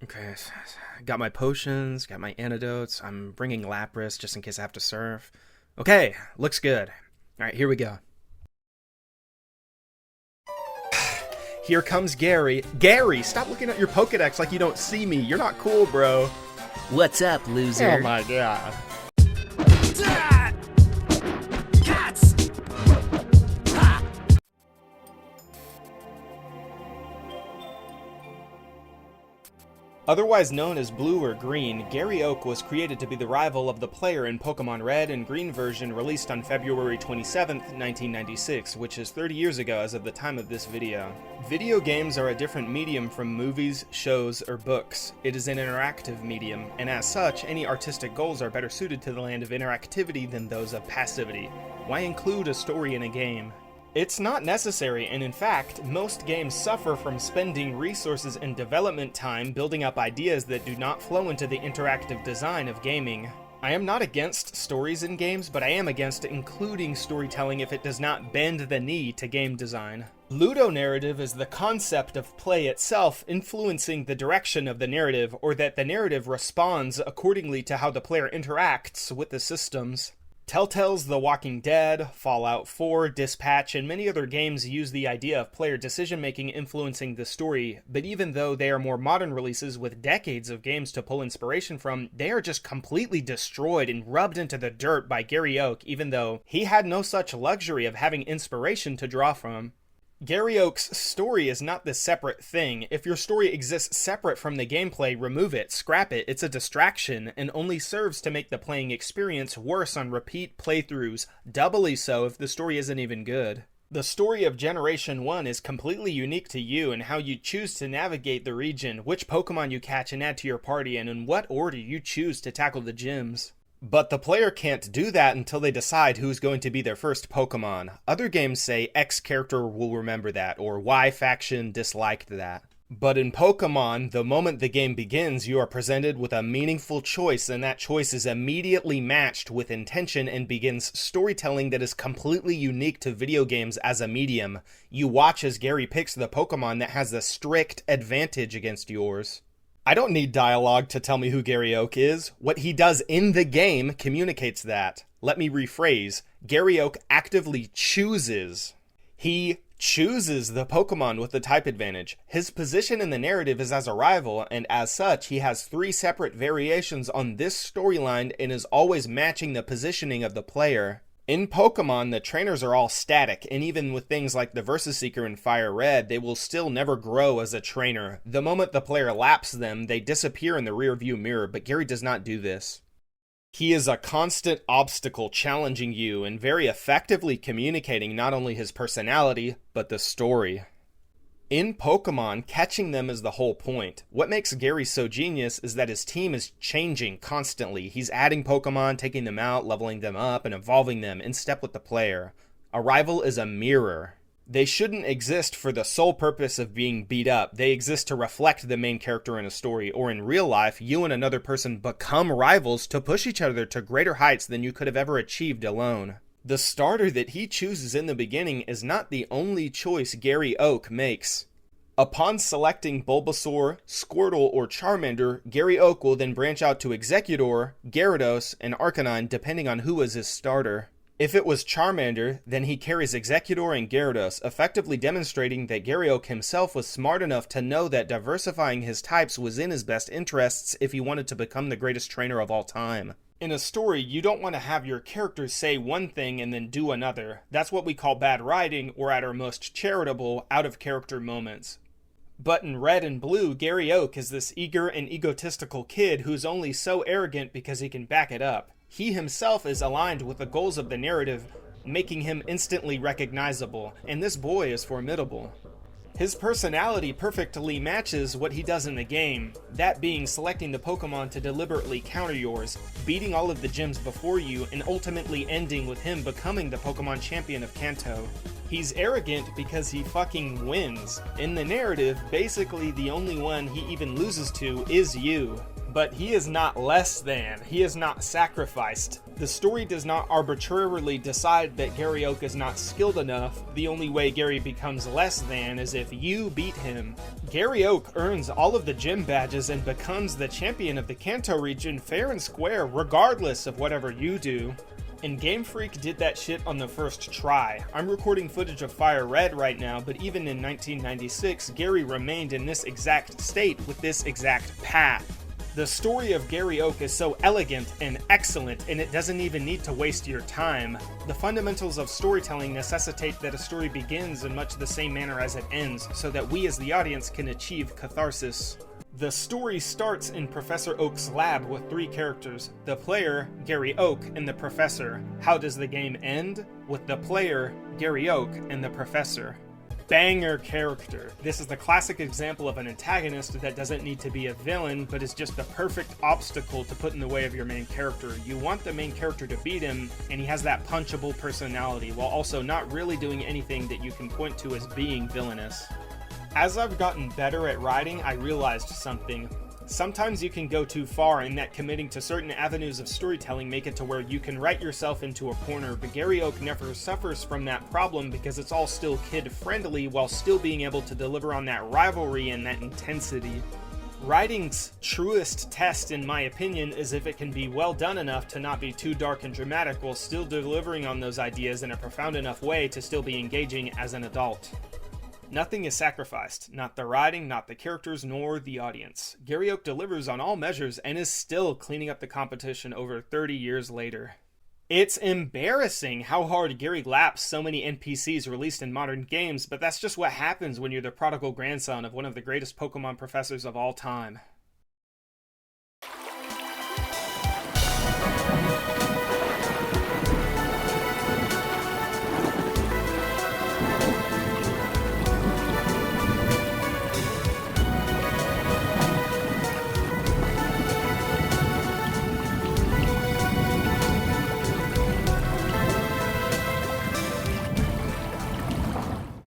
Okay, got my potions, got my antidotes. I'm bringing Lapras just in case I have to serve. Okay, looks good. All right, here we go. Here comes Gary. Gary, stop looking at your Pokedex like you don't see me. You're not cool, bro. What's up, loser? Oh my god. Otherwise known as Blue or Green, Gary Oak was created to be the rival of the player in Pokemon Red and Green version released on February 27th, 1996, which is 30 years ago as of the time of this video. Video games are a different medium from movies, shows, or books. It is an interactive medium, and as such, any artistic goals are better suited to the land of interactivity than those of passivity. Why include a story in a game? It's not necessary, and in fact, most games suffer from spending resources and development time building up ideas that do not flow into the interactive design of gaming. I am not against stories in games, but I am against including storytelling if it does not bend the knee to game design. Ludonarrative is the concept of play itself influencing the direction of the narrative, or that the narrative responds accordingly to how the player interacts with the systems. Telltale's The Walking Dead, Fallout 4, Dispatch, and many other games use the idea of player decision-making influencing the story, but even though they are more modern releases with decades of games to pull inspiration from, they are just completely destroyed and rubbed into the dirt by Gary Oak, even though he had no such luxury of having inspiration to draw from. Gary Oak's story is not this separate thing. If your story exists separate from the gameplay, remove it, scrap it. It's a distraction, and only serves to make the playing experience worse on repeat playthroughs, doubly so if the story isn't even good. The story of Generation 1 is completely unique to you and how you choose to navigate the region, which Pokemon you catch and add to your party, and in what order you choose to tackle the gyms. But the player can't do that until they decide who's going to be their first Pokemon. Other games say X character will remember that, or Y faction disliked that. But in Pokemon, the moment the game begins, you are presented with a meaningful choice, and that choice is immediately matched with intention and begins storytelling that is completely unique to video games as a medium. You watch as Gary picks the Pokemon that has the strict advantage against yours. I don't need dialogue to tell me who Gary Oak is. What he does in the game communicates that. Let me rephrase. Gary Oak actively chooses. He chooses the Pokemon with the type advantage. His position in the narrative is as a rival, and as such, he has 3 separate variations on this storyline and is always matching the positioning of the player. In Pokemon, the trainers are all static, and even with things like the Versus Seeker and Fire Red, they will still never grow as a trainer. The moment the player laps them, they disappear in the rearview mirror, but Gary does not do this. He is a constant obstacle challenging you and very effectively communicating not only his personality, but the story. In Pokemon, catching them is the whole point. What makes Gary so genius is that his team is changing constantly. He's adding Pokemon, taking them out, leveling them up, and evolving them in step with the player. A rival is a mirror. They shouldn't exist for the sole purpose of being beat up. They exist to reflect the main character in a story, or in real life, you and another person become rivals to push each other to greater heights than you could have ever achieved alone. The starter that he chooses in the beginning is not the only choice Gary Oak makes. Upon selecting Bulbasaur, Squirtle, or Charmander, Gary Oak will then branch out to Exeggutor, Gyarados, and Arcanine depending on who is his starter. If it was Charmander, then he carries Exeggutor and Gyarados, effectively demonstrating that Gary Oak himself was smart enough to know that diversifying his types was in his best interests if he wanted to become the greatest trainer of all time. In a story, you don't want to have your characters say one thing and then do another. That's what we call bad writing, or at our most charitable, out-of-character moments. But in Red and Blue, Gary Oak is this eager and egotistical kid who's only so arrogant because he can back it up. He himself is aligned with the goals of the narrative, making him instantly recognizable, and this boy is formidable. His personality perfectly matches what he does in the game, that being selecting the Pokemon to deliberately counter yours, beating all of the gyms before you, and ultimately ending with him becoming the Pokemon champion of Kanto. He's arrogant because he fucking wins. In the narrative, basically the only one he even loses to is you. But he is not less than. He is not sacrificed. The story does not arbitrarily decide that Gary Oak is not skilled enough. The only way Gary becomes less than is if you beat him. Gary Oak earns all of the gym badges and becomes the champion of the Kanto region fair and square, regardless of whatever you do. And Game Freak did that shit on the first try. I'm recording footage of Fire Red right now, but even in 1996, Gary remained in this exact state with this exact path. The story of Gary Oak is so elegant and excellent, and it doesn't even need to waste your time. The fundamentals of storytelling necessitate that a story begins in much the same manner as it ends, so that we as the audience can achieve catharsis. The story starts in Professor Oak's lab with three characters: the player, Gary Oak, and the professor. How does the game end? With the player, Gary Oak, and the professor. Banger character. This is the classic example of an antagonist that doesn't need to be a villain, but is just the perfect obstacle to put in the way of your main character. You want the main character to beat him, and he has that punchable personality, while also not really doing anything that you can point to as being villainous. As I've gotten better at writing, I realized something. Sometimes you can go too far in that committing to certain avenues of storytelling make it to where you can write yourself into a corner, but Gary Oak never suffers from that problem because it's all still kid-friendly while still being able to deliver on that rivalry and that intensity. Writing's truest test, in my opinion, is if it can be well done enough to not be too dark and dramatic while still delivering on those ideas in a profound enough way to still be engaging as an adult. Nothing is sacrificed, not the writing, not the characters, nor the audience. Gary Oak delivers on all measures and is still cleaning up the competition over 30 years later. It's embarrassing how hard Gary laps so many NPCs released in modern games, but that's just what happens when you're the prodigal grandson of one of the greatest Pokemon professors of all time.